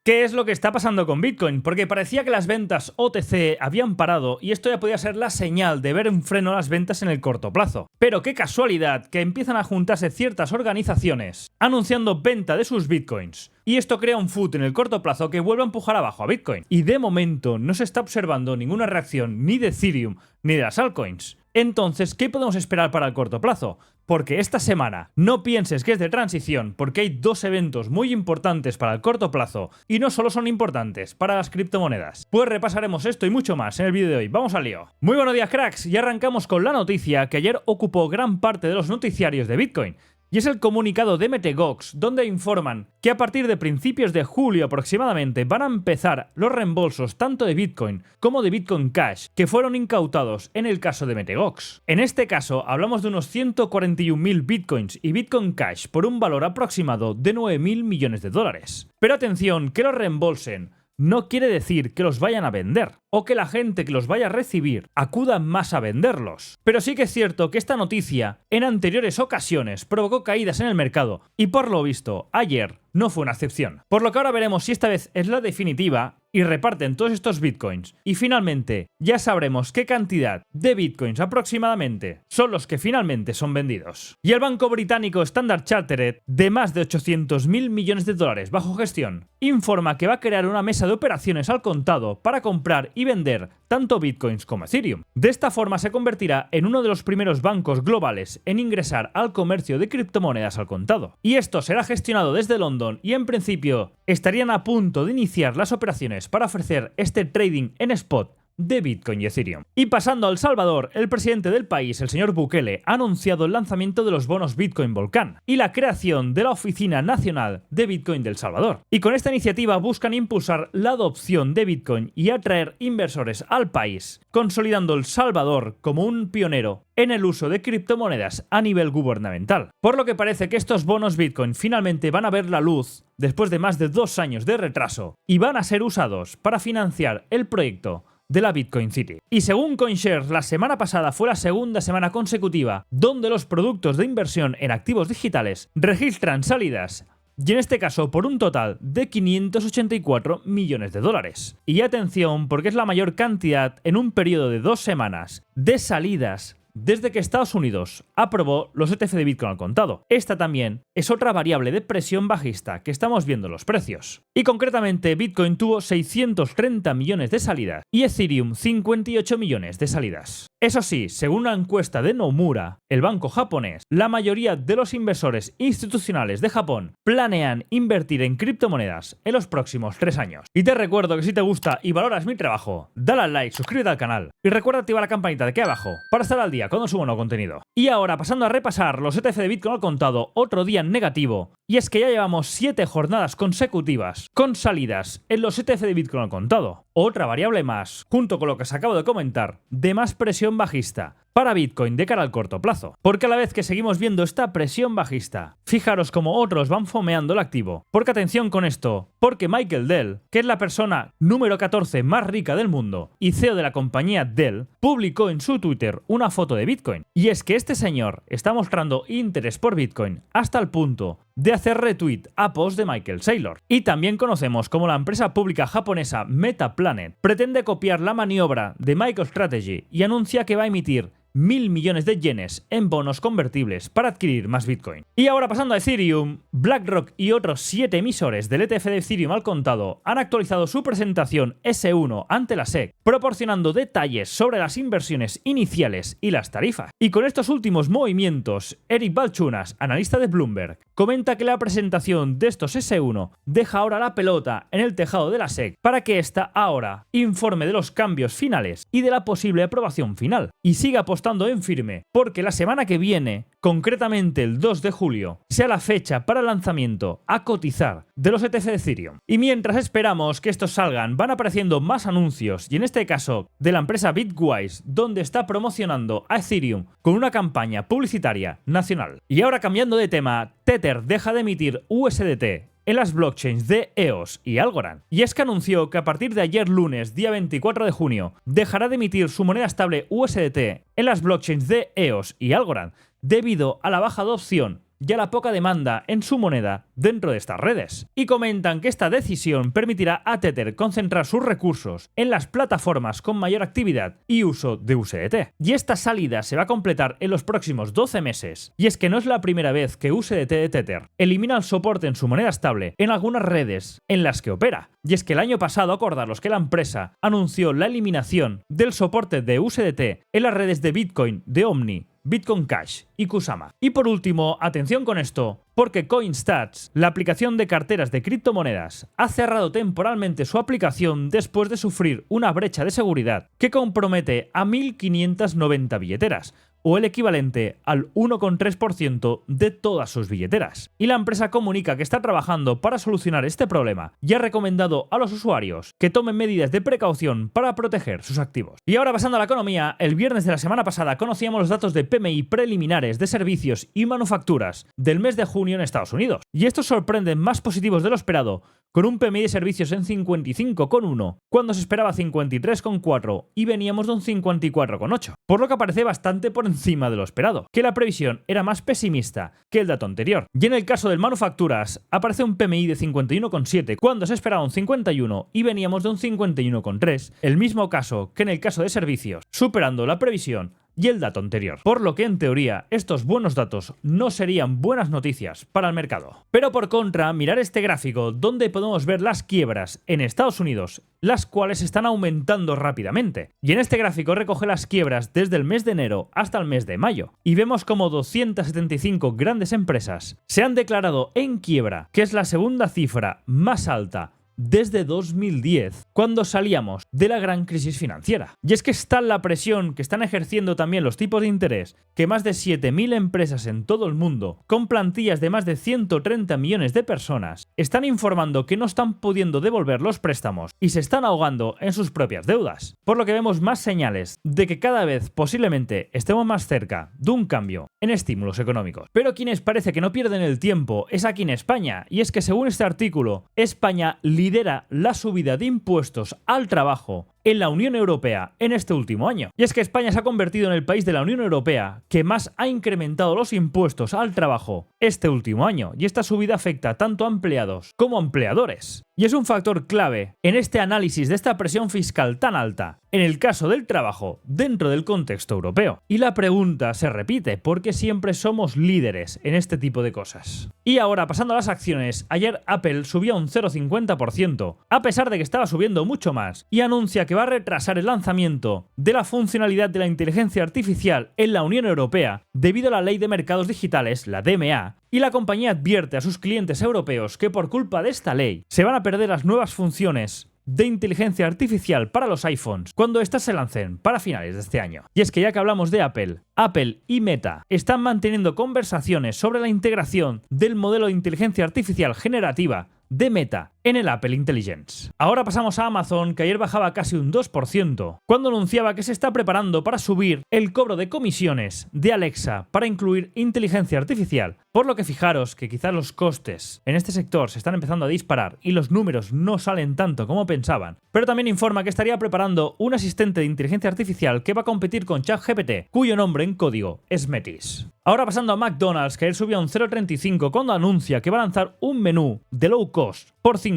¿Qué es lo que está pasando con Bitcoin? Porque parecía que las ventas OTC habían parado y esto ya podía ser la señal de ver un freno a las ventas en el corto plazo. Pero qué casualidad que empiezan a juntarse ciertas organizaciones anunciando venta de sus Bitcoins. Y esto crea un FUD en el corto plazo que vuelve a empujar abajo a Bitcoin. Y de momento no se está observando ninguna reacción ni de Ethereum ni de las altcoins. Entonces, ¿qué podemos esperar para el corto plazo? Porque esta semana no pienses que es de transición, porque hay dos eventos muy importantes para el corto plazo y no solo son importantes para las criptomonedas. Pues repasaremos esto y mucho más en el vídeo de hoy. ¡Vamos al lío! Muy buenos días, cracks, y arrancamos con la noticia que ayer ocupó gran parte de los noticiarios de Bitcoin. Y es el comunicado de Mt. Gox, donde informan que a partir de principios de julio aproximadamente van a empezar los reembolsos tanto de Bitcoin como de Bitcoin Cash que fueron incautados en el caso de Mt. Gox. En este caso hablamos de unos 141.000 Bitcoins y Bitcoin Cash por un valor aproximado de 9.000 millones de dólares. Pero atención, que los reembolsen no quiere decir que los vayan a vender, o que la gente que los vaya a recibir acuda más a venderlos. Pero sí que es cierto que esta noticia en anteriores ocasiones provocó caídas en el mercado, y por lo visto, ayer no fue una excepción. Por lo que ahora veremos si esta vez es la definitiva y reparten todos estos bitcoins. Y finalmente, ya sabremos qué cantidad de bitcoins aproximadamente son los que finalmente son vendidos. Y el banco británico Standard Chartered, de más de 800.000 millones de dólares bajo gestión, informa que va a crear una mesa de operaciones al contado para comprar y vender tanto bitcoins como Ethereum. De esta forma se convertirá en uno de los primeros bancos globales en ingresar al comercio de criptomonedas al contado. Y esto será gestionado desde London y en principio estarían a punto de iniciar las operaciones para ofrecer este trading en spot de Bitcoin y Ethereum. Y pasando a El Salvador, el presidente del país, el señor Bukele, ha anunciado el lanzamiento de los bonos Bitcoin Volcán y la creación de la Oficina Nacional de Bitcoin del Salvador. Y con esta iniciativa buscan impulsar la adopción de Bitcoin y atraer inversores al país, consolidando El Salvador como un pionero en el uso de criptomonedas a nivel gubernamental. Por lo que parece que estos bonos Bitcoin finalmente van a ver la luz después de más de 2 años de retraso y van a ser usados para financiar el proyecto de la Bitcoin City. Y según CoinShares, la semana pasada fue la segunda semana consecutiva donde los productos de inversión en activos digitales registran salidas, y en este caso por un total de 584 millones de dólares. Y atención, porque es la mayor cantidad en un periodo de 2 semanas de salidas desde que Estados Unidos aprobó los ETF de Bitcoin al contado. Esta también es otra variable de presión bajista que estamos viendo en los precios. Y concretamente Bitcoin tuvo 630 millones de salidas y Ethereum 58 millones de salidas. Eso sí, según una encuesta de Nomura, el banco japonés, la mayoría de los inversores institucionales de Japón planean invertir en criptomonedas en los próximos 3 años. Y te recuerdo que si te gusta y valoras mi trabajo, dale al like, suscríbete al canal y recuerda activar la campanita de aquí abajo para estar al día cuando subo nuevo contenido. Y ahora, pasando a repasar los ETF de Bitcoin al contado, otro día negativo, y es que ya llevamos 7 jornadas consecutivas con salidas en los ETF de Bitcoin al contado. Otra variable más, junto con lo que os acabo de comentar, de más presión bajista para Bitcoin de cara al corto plazo. Porque a la vez que seguimos viendo esta presión bajista, fijaros como otros van fomeando el activo. Porque atención con esto, porque Michael Dell, que es la persona número 14 más rica del mundo y CEO de la compañía Dell, publicó en su Twitter una foto de Bitcoin. Y es que este señor está mostrando interés por Bitcoin hasta el punto de hacer retweet a post de Michael Saylor. Y también conocemos como la empresa pública japonesa Metaplanet pretende copiar la maniobra de MicroStrategy y anuncia que va a emitir 1.000 millones de yenes en bonos convertibles para adquirir más Bitcoin. Y ahora pasando a Ethereum, BlackRock y otros 7 emisores del ETF de Ethereum al contado han actualizado su presentación S1 ante la SEC, proporcionando detalles sobre las inversiones iniciales y las tarifas. Y con estos últimos movimientos, Eric Balchunas, analista de Bloomberg, comenta que la presentación de estos S1 deja ahora la pelota en el tejado de la SEC para que ésta ahora informe de los cambios finales y de la posible aprobación final. Y siga apostando en firme, porque la semana que viene, concretamente el 2 de julio, sea la fecha para el lanzamiento a cotizar de los ETF de Ethereum. Y mientras esperamos que estos salgan, van apareciendo más anuncios, y en este caso de la empresa Bitwise, donde está promocionando a Ethereum con una campaña publicitaria nacional. Y ahora cambiando de tema, Tether deja de emitir USDT en las blockchains de EOS y Algorand. Y es que anunció que a partir de ayer lunes, día 24 de junio, dejará de emitir su moneda estable USDT en las blockchains de EOS y Algorand, debido a la baja adopción y a la poca demanda en su moneda dentro de estas redes. Y comentan que esta decisión permitirá a Tether concentrar sus recursos en las plataformas con mayor actividad y uso de USDT. Y esta salida se va a completar en los próximos 12 meses. Y es que no es la primera vez que USDT de Tether elimina el soporte en su moneda estable en algunas redes en las que opera. Y es que el año pasado, acordaros que la empresa anunció la eliminación del soporte de USDT en las redes de Bitcoin de Omni, Bitcoin Cash y Kusama. Y por último, atención con esto, porque CoinStats, la aplicación de carteras de criptomonedas, ha cerrado temporalmente su aplicación después de sufrir una brecha de seguridad que compromete a 1.590 billeteras, o el equivalente al 1,3% de todas sus billeteras. Y la empresa comunica que está trabajando para solucionar este problema y ha recomendado a los usuarios que tomen medidas de precaución para proteger sus activos. Y ahora pasando a la economía, el viernes de la semana pasada conocíamos los datos de PMI preliminares de servicios y manufacturas del mes de junio en Estados Unidos. Y estos sorprenden más positivos de lo esperado, con un PMI de servicios en 55,1, cuando se esperaba 53,4 y veníamos de un 54,8, por lo que aparece bastante por encima de lo esperado, que la previsión era más pesimista que el dato anterior. Y en el caso del manufacturas, aparece un PMI de 51,7, cuando se esperaba un 51 y veníamos de un 51,3, el mismo caso que en el caso de servicios, superando la previsión y el dato anterior. Por lo que en teoría estos buenos datos no serían buenas noticias para el mercado. Pero por contra, mirar este gráfico donde podemos ver las quiebras en Estados Unidos, las cuales están aumentando rápidamente. Y en este gráfico recoge las quiebras desde el mes de enero hasta el mes de mayo. Y vemos como 275 grandes empresas se han declarado en quiebra, que es la segunda cifra más alta desde 2010, cuando salíamos de la gran crisis financiera. Y es que está la presión que están ejerciendo también los tipos de interés, que más de 7.000 empresas en todo el mundo, con plantillas de más de 130 millones de personas, están informando que no están pudiendo devolver los préstamos y se están ahogando en sus propias deudas. Por lo que vemos más señales de que cada vez posiblemente estemos más cerca de un cambio en estímulos económicos. Pero quienes parece que no pierden el tiempo es aquí en España, y es que según este artículo, España lidera la subida de impuestos al trabajo en la Unión Europea en este último año. Y es que España se ha convertido en el país de la Unión Europea que más ha incrementado los impuestos al trabajo este último año, y esta subida afecta tanto a empleados como a empleadores. Y es un factor clave en este análisis de esta presión fiscal tan alta en el caso del trabajo dentro del contexto europeo. Y la pregunta se repite, ¿por qué siempre somos líderes en este tipo de cosas? Y ahora, pasando a las acciones, ayer Apple subió un 0,50%, a pesar de que estaba subiendo mucho más, y anuncia que va a retrasar el lanzamiento de la funcionalidad de la inteligencia artificial en la Unión Europea debido a la Ley de Mercados Digitales, la DMA, y la compañía advierte a sus clientes europeos que por culpa de esta ley se van a perder las nuevas funciones de inteligencia artificial para los iPhones cuando éstas se lancen para finales de este año. Y es que ya que hablamos de Apple y Meta están manteniendo conversaciones sobre la integración del modelo de inteligencia artificial generativa de Meta en el Apple Intelligence. Ahora pasamos a Amazon, que ayer bajaba casi un 2%, cuando anunciaba que se está preparando para subir el cobro de comisiones de Alexa para incluir inteligencia artificial, por lo que fijaros que quizás los costes en este sector se están empezando a disparar y los números no salen tanto como pensaban, pero también informa que estaría preparando un asistente de inteligencia artificial que va a competir con ChatGPT, cuyo nombre en código es Metis. Ahora pasando a McDonald's, que ayer subió un 0,35 cuando anuncia que va a lanzar un menú de low cost por $5.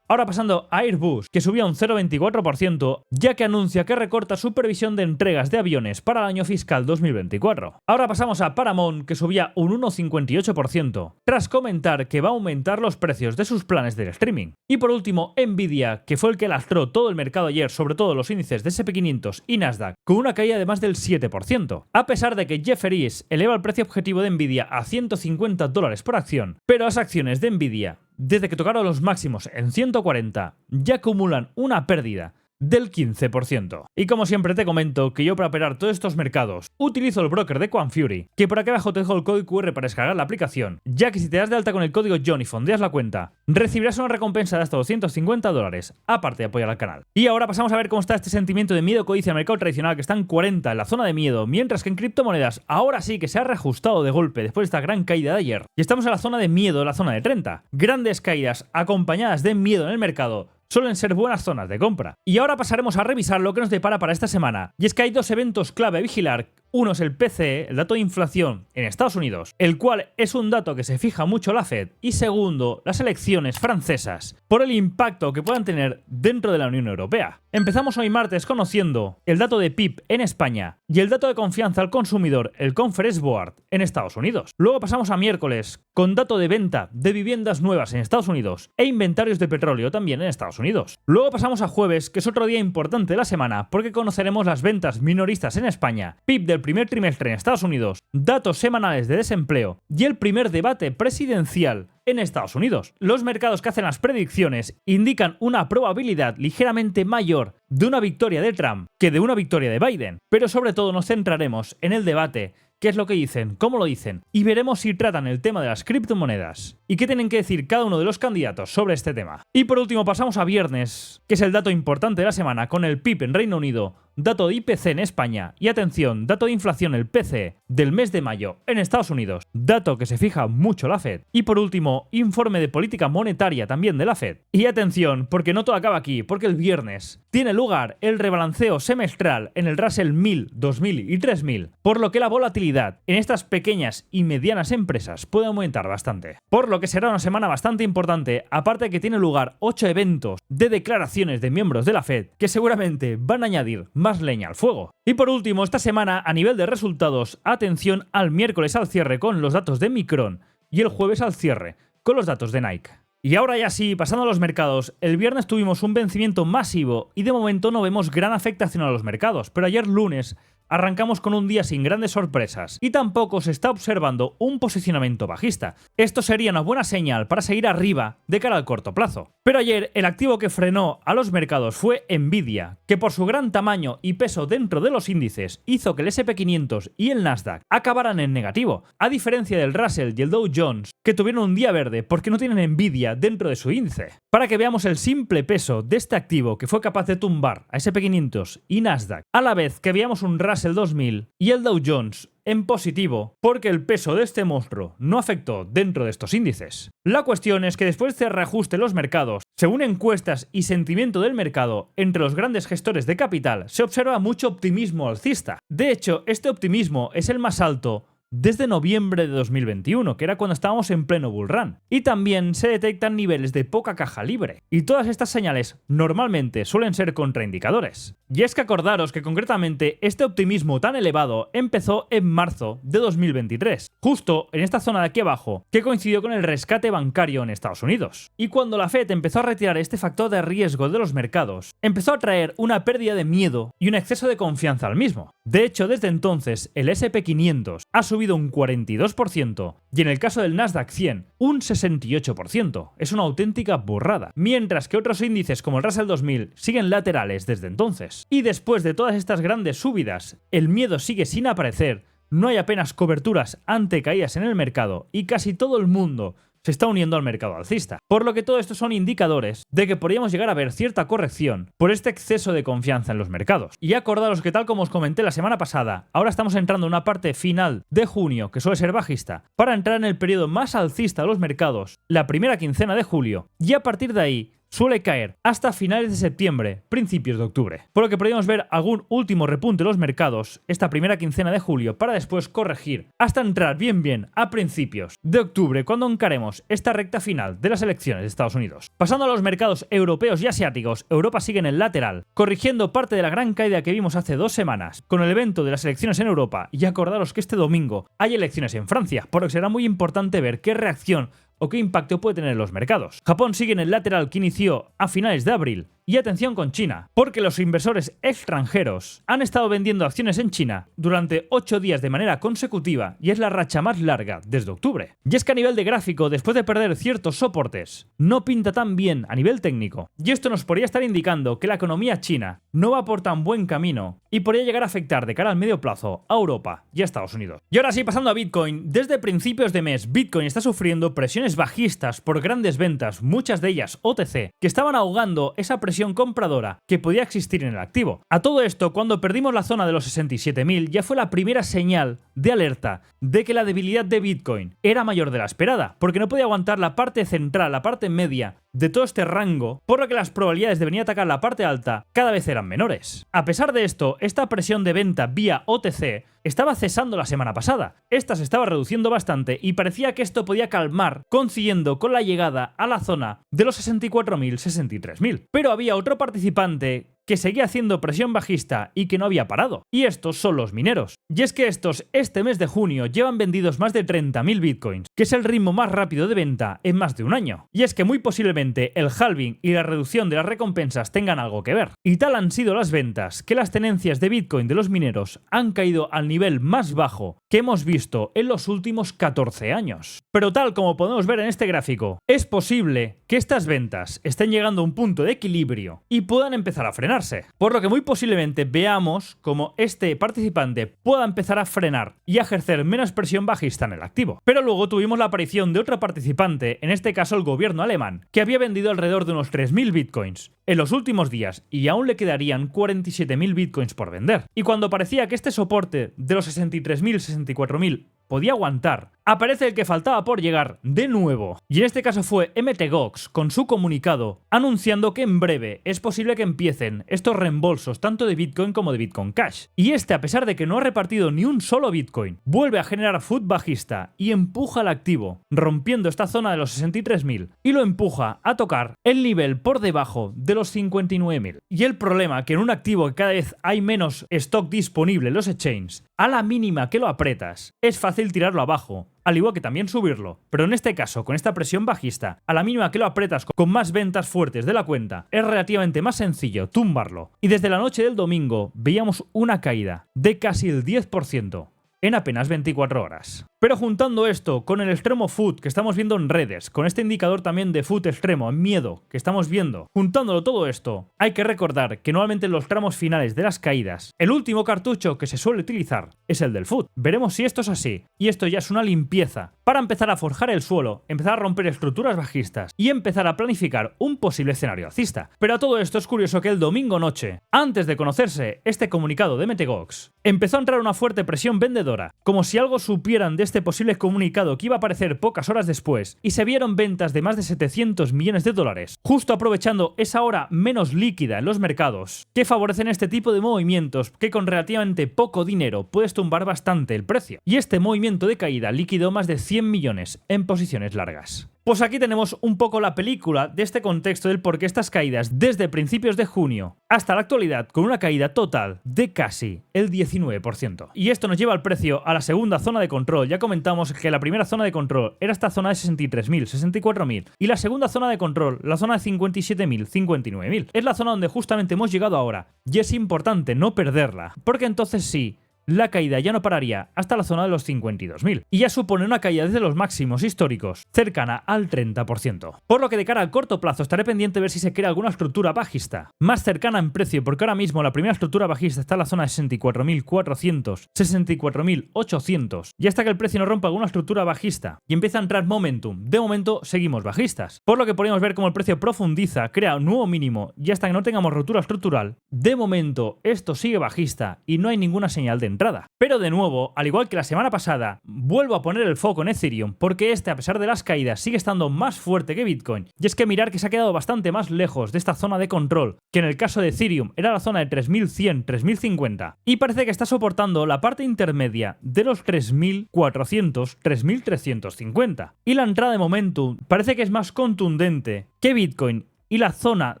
Ahora pasando a Airbus, que subía un 0,24%, ya que anuncia que recorta su previsión de entregas de aviones para el año fiscal 2024. Ahora pasamos a Paramount, que subía un 1,58%, tras comentar que va a aumentar los precios de sus planes del streaming. Y por último, Nvidia, que fue el que lastró todo el mercado ayer, sobre todo los índices de SP500 y Nasdaq, con una caída de más del 7%, a pesar de que Jefferies eleva el precio objetivo de Nvidia a $150 por acción, pero las acciones de Nvidia, desde que tocaron los máximos en 140, ya acumulan una pérdida del 15%. Y como siempre te comento que yo para operar todos estos mercados utilizo el broker de Quanfury, que por aquí abajo te dejo el código QR para descargar la aplicación, ya que si te das de alta con el código John y fondeas la cuenta, recibirás una recompensa de hasta $250, aparte de apoyar al canal. Y ahora pasamos a ver cómo está este sentimiento de miedo codicia en el mercado tradicional, que está en 40 en la zona de miedo, mientras que en criptomonedas ahora sí que se ha reajustado de golpe después de esta gran caída de ayer, y estamos en la zona de miedo, la zona de 30. Grandes caídas acompañadas de miedo en el mercado suelen ser buenas zonas de compra. Y ahora pasaremos a revisar lo que nos depara para esta semana. Y es que hay dos eventos clave a vigilar Uno es el PCE, el dato de inflación en Estados Unidos, el cual es un dato que se fija mucho la Fed, y segundo, las elecciones francesas, por el impacto que puedan tener dentro de la Unión Europea. Empezamos hoy martes conociendo el dato de PIB en España y el dato de confianza al consumidor, el Conference Board, en Estados Unidos. Luego pasamos a miércoles con dato de venta de viviendas nuevas en Estados Unidos e inventarios de petróleo también en Estados Unidos. Luego pasamos a jueves, que es otro día importante de la semana porque conoceremos las ventas minoristas en España, PIB del primer trimestre en Estados Unidos, datos semanales de desempleo y el primer debate presidencial en Estados Unidos. Los mercados que hacen las predicciones indican una probabilidad ligeramente mayor de una victoria de Trump que de una victoria de Biden, pero sobre todo nos centraremos en el debate, qué es lo que dicen, cómo lo dicen, y veremos si tratan el tema de las criptomonedas y qué tienen que decir cada uno de los candidatos sobre este tema. Y por último pasamos a viernes, que es el dato importante de la semana, con el PIB en Reino Unido, dato de IPC en España y atención, dato de inflación, el PCE del mes de mayo en Estados Unidos, dato que se fija mucho la Fed. Y por último, informe de política monetaria también de la Fed. Y atención, porque no todo acaba aquí, porque el viernes tiene lugar el rebalanceo semestral en el Russell 1000, 2000 y 3000, por lo que la volatilidad en estas pequeñas y medianas empresas puede aumentar bastante. Por lo que será una semana bastante importante, aparte de que tiene lugar 8 eventos de declaraciones de miembros de la Fed que seguramente van a añadir más leña al fuego. Y por último, esta semana a nivel de resultados, atención al miércoles al cierre con los datos de Micron y el jueves al cierre con los datos de Nike. Y ahora ya sí, pasando a los mercados, el viernes tuvimos un vencimiento masivo y de momento no vemos gran afectación a los mercados, pero ayer lunes arrancamos con un día sin grandes sorpresas y tampoco se está observando un posicionamiento bajista. Esto sería una buena señal para seguir arriba de cara al corto plazo. Pero ayer el activo que frenó a los mercados fue Nvidia, que por su gran tamaño y peso dentro de los índices hizo que el S&P 500 y el Nasdaq acabaran en negativo, a diferencia del Russell y el Dow Jones, que tuvieron un día verde porque no tienen Nvidia dentro de su índice. Para que veamos el simple peso de este activo que fue capaz de tumbar a S&P 500 y Nasdaq, a la vez que veíamos un Russell 2000 y el Dow Jones en positivo, porque el peso de este monstruo no afectó dentro de estos índices. La cuestión es que después de este reajuste en los mercados, según encuestas y sentimiento del mercado, entre los grandes gestores de capital se observa mucho optimismo alcista. De hecho, este optimismo es el más alto desde noviembre de 2021, que era cuando estábamos en pleno bull run. Y también se detectan niveles de poca caja libre. Y todas estas señales normalmente suelen ser contraindicadores. Y es que acordaros que concretamente este optimismo tan elevado empezó en marzo de 2023, justo en esta zona de aquí abajo, que coincidió con el rescate bancario en Estados Unidos. Y cuando la Fed empezó a retirar este factor de riesgo de los mercados, empezó a traer una pérdida de miedo y un exceso de confianza al mismo. De hecho, desde entonces, el S&P 500 ha subido un 42% y en el caso del Nasdaq 100, un 68%. Es una auténtica burrada. Mientras que otros índices como el Russell 2000 siguen laterales desde entonces. Y después de todas estas grandes subidas, el miedo sigue sin aparecer, no hay apenas coberturas ante caídas en el mercado y casi todo el mundo se está uniendo al mercado alcista. Por lo que todo esto son indicadores de que podríamos llegar a ver cierta corrección por este exceso de confianza en los mercados. Y acordaros que tal como os comenté la semana pasada, ahora estamos entrando en una parte final de junio que suele ser bajista, para entrar en el periodo más alcista de los mercados, la primera quincena de julio, y a partir de ahí suele caer hasta finales de septiembre, principios de octubre. Por lo que podríamos ver algún último repunte de los mercados esta primera quincena de julio para después corregir hasta entrar bien a principios de octubre cuando encaremos esta recta final de las elecciones de Estados Unidos. Pasando a los mercados europeos y asiáticos, Europa sigue en el lateral, corrigiendo parte de la gran caída que vimos hace 2 semanas con el evento de las elecciones en Europa, y acordaros que este domingo hay elecciones en Francia, por lo que será muy importante ver qué reacción o qué impacto puede tener en los mercados. Japón sigue en el lateral que inició a finales de abril. Y atención con China, porque los inversores extranjeros han estado vendiendo acciones en China durante 8 días de manera consecutiva y es la racha más larga desde octubre. Y es que a nivel de gráfico, después de perder ciertos soportes, no pinta tan bien a nivel técnico. Y esto nos podría estar indicando que la economía china no va por tan buen camino y podría llegar a afectar de cara al medio plazo a Europa y a Estados Unidos. Y ahora sí, pasando a Bitcoin, desde principios de mes, Bitcoin está sufriendo presiones bajistas por grandes ventas, muchas de ellas OTC, que estaban ahogando esa presión compradora que podía existir en el activo. A todo esto, cuando perdimos la zona de los 67.000, ya fue la primera señal de alerta de que la debilidad de Bitcoin era mayor de la esperada, porque no podía aguantar la parte central, la parte media de todo este rango, por lo que las probabilidades de venir a atacar la parte alta cada vez eran menores. A pesar de esto, esta presión de venta vía OTC estaba cesando la semana pasada. Esta se estaba reduciendo bastante y parecía que esto podía calmar, coincidiendo con la llegada a la zona de los 64.000-63.000. Pero había otro participante que seguía haciendo presión bajista y que no había parado. Y estos son los mineros. Y es que estos, este mes de junio, llevan vendidos más de 30.000 bitcoins, que es el ritmo más rápido de venta en más de un año. Y es que muy posiblemente el halving y la reducción de las recompensas tengan algo que ver. Y tal han sido las ventas, que las tenencias de bitcoin de los mineros han caído al nivel más bajo que hemos visto en los últimos 14 años. Pero tal como podemos ver en este gráfico, es posible que estas ventas estén llegando a un punto de equilibrio y puedan empezar a frenar. Por lo que muy posiblemente veamos como este participante pueda empezar a frenar y a ejercer menos presión bajista en el activo. Pero luego tuvimos la aparición de otro participante, en este caso el gobierno alemán, que había vendido alrededor de unos 3.000 bitcoins en los últimos días y aún le quedarían 47.000 bitcoins por vender. Y cuando parecía que este soporte de los 63.000, 64.000 podía aguantar, aparece el que faltaba por llegar de nuevo. Y en este caso fue MTGOX con su comunicado anunciando que en breve es posible que empiecen estos reembolsos tanto de Bitcoin como de Bitcoin Cash. Y este, a pesar de que no ha repartido ni un solo Bitcoin, vuelve a generar FUD bajista y empuja al activo, rompiendo esta zona de los 63.000 y lo empuja a tocar el nivel por debajo de los 59.000. Y el problema que en un activo que cada vez hay menos stock disponible en los exchanges, a la mínima que lo apretas, es fácil tirarlo abajo, al igual que también subirlo. Pero en este caso, con esta presión bajista, a la mínima que lo apretas con más ventas fuertes de la cuenta, es relativamente más sencillo tumbarlo. Y desde la noche del domingo veíamos una caída de casi el 10% en apenas 24 horas. Pero juntando esto con el extremo FUD que estamos viendo en redes, con este indicador también de FUD extremo, miedo, que estamos viendo, juntándolo todo esto, hay que recordar que normalmente en los tramos finales de las caídas, el último cartucho que se suele utilizar es el del FUD. Veremos si esto es así, y esto ya es una limpieza para empezar a forjar el suelo, empezar a romper estructuras bajistas y empezar a planificar un posible escenario alcista. Pero a todo esto es curioso que el domingo noche, antes de conocerse este comunicado de MTGOX, empezó a entrar una fuerte presión vendedora, como si algo supieran de este posible comunicado que iba a aparecer pocas horas después, y se vieron ventas de más de 700 millones de dólares, justo aprovechando esa hora menos líquida en los mercados, que favorecen este tipo de movimientos que con relativamente poco dinero puedes tumbar bastante el precio. Y este movimiento de caída liquidó más de 100 millones en posiciones largas. Pues aquí tenemos un poco la película de este contexto del por qué estas caídas desde principios de junio hasta la actualidad con una caída total de casi el 19%. Y esto nos lleva al precio a la segunda zona de control. Ya comentamos que la primera zona de control era esta zona de 63.000, 64.000 y la segunda zona de control, la zona de 57.000, 59.000. Es la zona donde justamente hemos llegado ahora y es importante no perderla, porque entonces sí, la caída ya no pararía hasta la zona de los 52.000 y ya supone una caída desde los máximos históricos cercana al 30%. Por lo que de cara al corto plazo estaré pendiente de ver si se crea alguna estructura bajista más cercana en precio, porque ahora mismo la primera estructura bajista está en la zona de 64.400, 64.800 y hasta que el precio no rompa alguna estructura bajista y empieza a entrar momentum, de momento seguimos bajistas. Por lo que podríamos ver cómo el precio profundiza, crea un nuevo mínimo y hasta que no tengamos rotura estructural, de momento esto sigue bajista y no hay ninguna señal de entrada. Pero de nuevo, al igual que la semana pasada, vuelvo a poner el foco en Ethereum porque este, a pesar de las caídas, sigue estando más fuerte que Bitcoin. Y es que mirar que se ha quedado bastante más lejos de esta zona de control, que en el caso de Ethereum era la zona de 3.100, 3.050, y parece que está soportando la parte intermedia de los 3.400, 3.350. Y la entrada de momentum parece que es más contundente que Bitcoin y la zona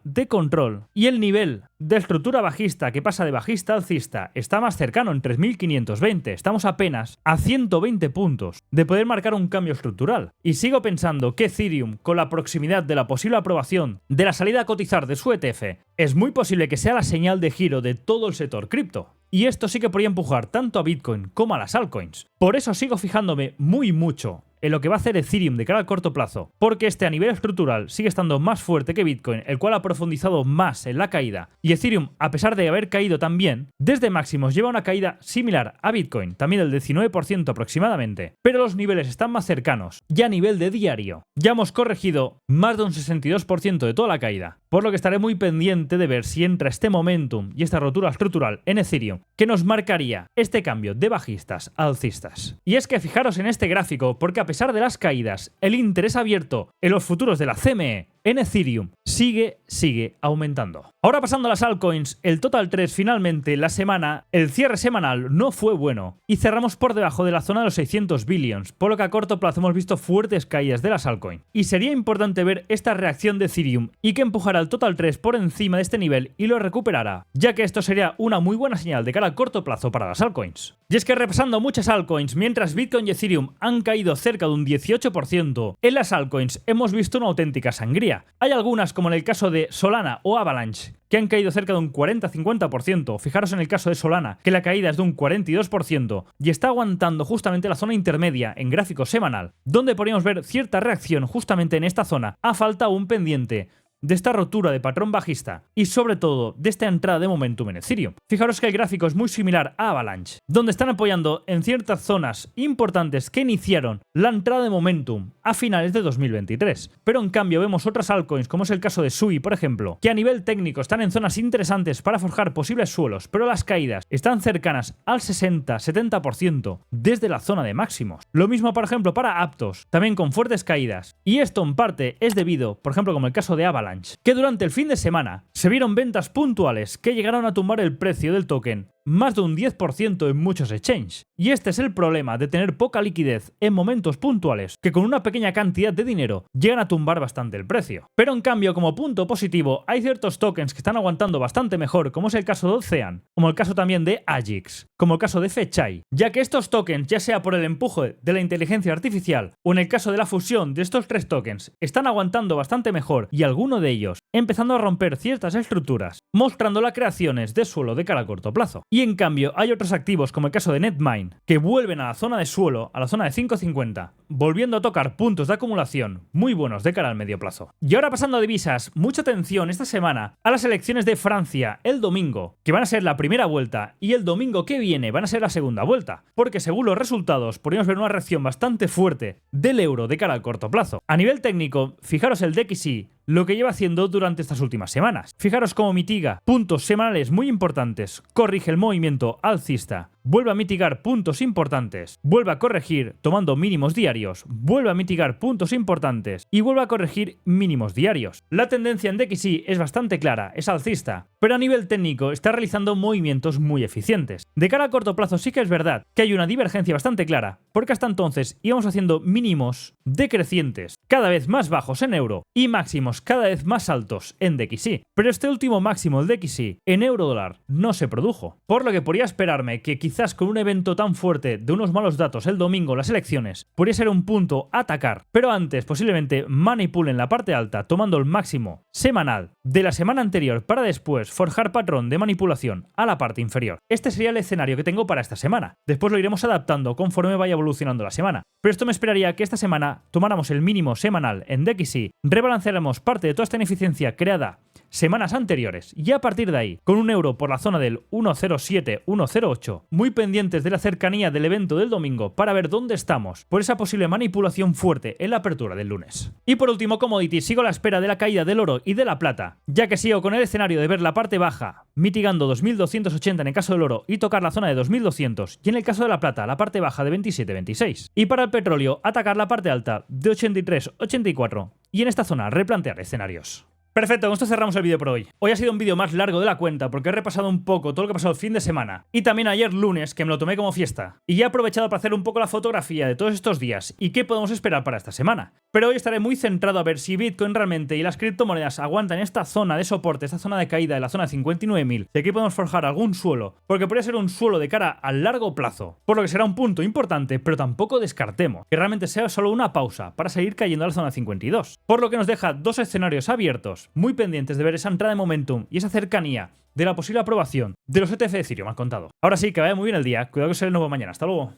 de control y el nivel de estructura bajista que pasa de bajista a alcista está más cercano en 3.520. Estamos apenas a 120 puntos de poder marcar un cambio estructural. Y sigo pensando que Ethereum, con la proximidad de la posible aprobación de la salida a cotizar de su ETF, es muy posible que sea la señal de giro de todo el sector cripto. Y esto sí que podría empujar tanto a Bitcoin como a las altcoins. Por eso sigo fijándome mucho en lo que va a hacer Ethereum de cara al corto plazo, porque este a nivel estructural sigue estando más fuerte que Bitcoin, el cual ha profundizado más en la caída, y Ethereum, a pesar de haber caído también, desde máximos lleva una caída similar a Bitcoin, también del 19% aproximadamente, pero los niveles están más cercanos, ya a nivel de diario. Ya hemos corregido más de un 62% de toda la caída, por lo que estaré muy pendiente de ver si entra este momentum y esta rotura estructural en Ethereum, que nos marcaría este cambio de bajistas a alcistas. Y es que fijaros en este gráfico, porque a pesar de las caídas, el interés abierto en los futuros de la CME en Ethereum sigue aumentando. Ahora pasando a las altcoins, el Total 3 finalmente la semana, el cierre semanal no fue bueno y cerramos por debajo de la zona de los 600 billions, por lo que a corto plazo hemos visto fuertes caídas de las altcoins. Y sería importante ver esta reacción de Ethereum y que empujara al Total 3 por encima de este nivel y lo recuperara, ya que esto sería una muy buena señal de cara a corto plazo para las altcoins. Y es que repasando muchas altcoins, mientras Bitcoin y Ethereum han caído cerca de un 18%, en las altcoins hemos visto una auténtica sangría. Hay algunas, como en el caso de Solana o Avalanche, que han caído cerca de un 40-50%. Fijaros en el caso de Solana, que la caída es de un 42% y está aguantando justamente la zona intermedia en gráfico semanal, donde podríamos ver cierta reacción justamente en esta zona, a falta aún pendiente de esta rotura de patrón bajista y sobre todo de esta entrada de momentum en Ethereum. Fijaros que el gráfico es muy similar a Avalanche, donde están apoyando en ciertas zonas importantes que iniciaron la entrada de momentum a finales de 2023. Pero en cambio vemos otras altcoins, como es el caso de Sui, por ejemplo, que a nivel técnico están en zonas interesantes para forjar posibles suelos, pero las caídas están cercanas al 60-70% desde la zona de máximos. Lo mismo, por ejemplo, para Aptos, también con fuertes caídas. Y esto en parte es debido, por ejemplo, como el caso de Avalanche, que durante el fin de semana se vieron ventas puntuales que llegaron a tumbar el precio del token más de un 10% en muchos exchanges. Y este es el problema de tener poca liquidez en momentos puntuales, que con una pequeña cantidad de dinero llegan a tumbar bastante el precio. Pero en cambio, como punto positivo, hay ciertos tokens que están aguantando bastante mejor, como es el caso de Ocean, como el caso también de Agix, como el caso de Fechai, ya que estos tokens, ya sea por el empuje de la inteligencia artificial o en el caso de la fusión de estos tres tokens, están aguantando bastante mejor y alguno de ellos empezando a romper ciertas estructuras, mostrando las creaciones de suelo de cara a corto plazo. Y en cambio hay otros activos, como el caso de Netmine, que vuelven a la zona de suelo, a la zona de 5.50, volviendo a tocar puntos de acumulación muy buenos de cara al medio plazo. Y ahora pasando a divisas, mucha atención esta semana a las elecciones de Francia el domingo, que van a ser la primera vuelta, y el domingo que viene van a ser la segunda vuelta, porque según los resultados podríamos ver una reacción bastante fuerte del euro de cara al corto plazo. A nivel técnico, fijaros el DXY, lo que lleva haciendo durante estas últimas semanas. Fijaros cómo mitiga puntos semanales muy importantes, corrige el movimiento alcista, vuelve a mitigar puntos importantes, vuelve a corregir tomando mínimos diarios, vuelve a mitigar puntos importantes y vuelve a corregir mínimos diarios. La tendencia en DXY es bastante clara, es alcista, pero a nivel técnico está realizando movimientos muy eficientes. De cara a corto plazo sí que es verdad que hay una divergencia bastante clara, porque hasta entonces íbamos haciendo mínimos decrecientes cada vez más bajos en euro y máximos cada vez más altos en DXY, pero este último máximo, el DXY, en euro-dólar no se produjo, por lo que podría esperarme que quizás con un evento tan fuerte de unos malos datos el domingo, las elecciones, podría ser un punto a atacar, pero antes posiblemente manipulen la parte alta tomando el máximo semanal de la semana anterior para después forjar patrón de manipulación a la parte inferior. Este sería el escenario que tengo para esta semana. Después lo iremos adaptando conforme vaya evolucionando la semana, pero esto me esperaría que esta semana tomáramos el mínimo semanal en DXY, rebalanceáramos parte de toda esta ineficiencia creada semanas anteriores y a partir de ahí, con un euro por la zona del 1.07-1.08, muy pendientes de la cercanía del evento del domingo para ver dónde estamos por esa posible manipulación fuerte en la apertura del lunes. Y por último, commodities, sigo a la espera de la caída del oro y de la plata, ya que sigo con el escenario de ver la parte baja mitigando 2280 en el caso del oro y tocar la zona de 2200, y en el caso de la plata la parte baja de 27-26. Y para el petróleo, atacar la parte alta de 83-84 y en esta zona replantear escenarios. Perfecto, con esto cerramos el vídeo por hoy. Hoy ha sido un vídeo más largo de la cuenta porque he repasado un poco todo lo que ha pasado el fin de semana y también ayer lunes, que me lo tomé como fiesta, y he aprovechado para hacer un poco la fotografía de todos estos días y qué podemos esperar para esta semana. Pero hoy estaré muy centrado a ver si Bitcoin realmente y las criptomonedas aguantan esta zona de soporte, esta zona de caída de la zona de 59.000, y aquí podemos forjar algún suelo, porque podría ser un suelo de cara a largo plazo, por lo que será un punto importante, pero tampoco descartemos que realmente sea solo una pausa para seguir cayendo a la zona de 52, por lo que nos deja dos escenarios abiertos muy pendientes de ver esa entrada de momentum y esa cercanía de la posible aprobación de los ETF de Ethereum al contado. Ahora sí, que vaya muy bien el día, cuidado que os el nuevo mañana, hasta luego.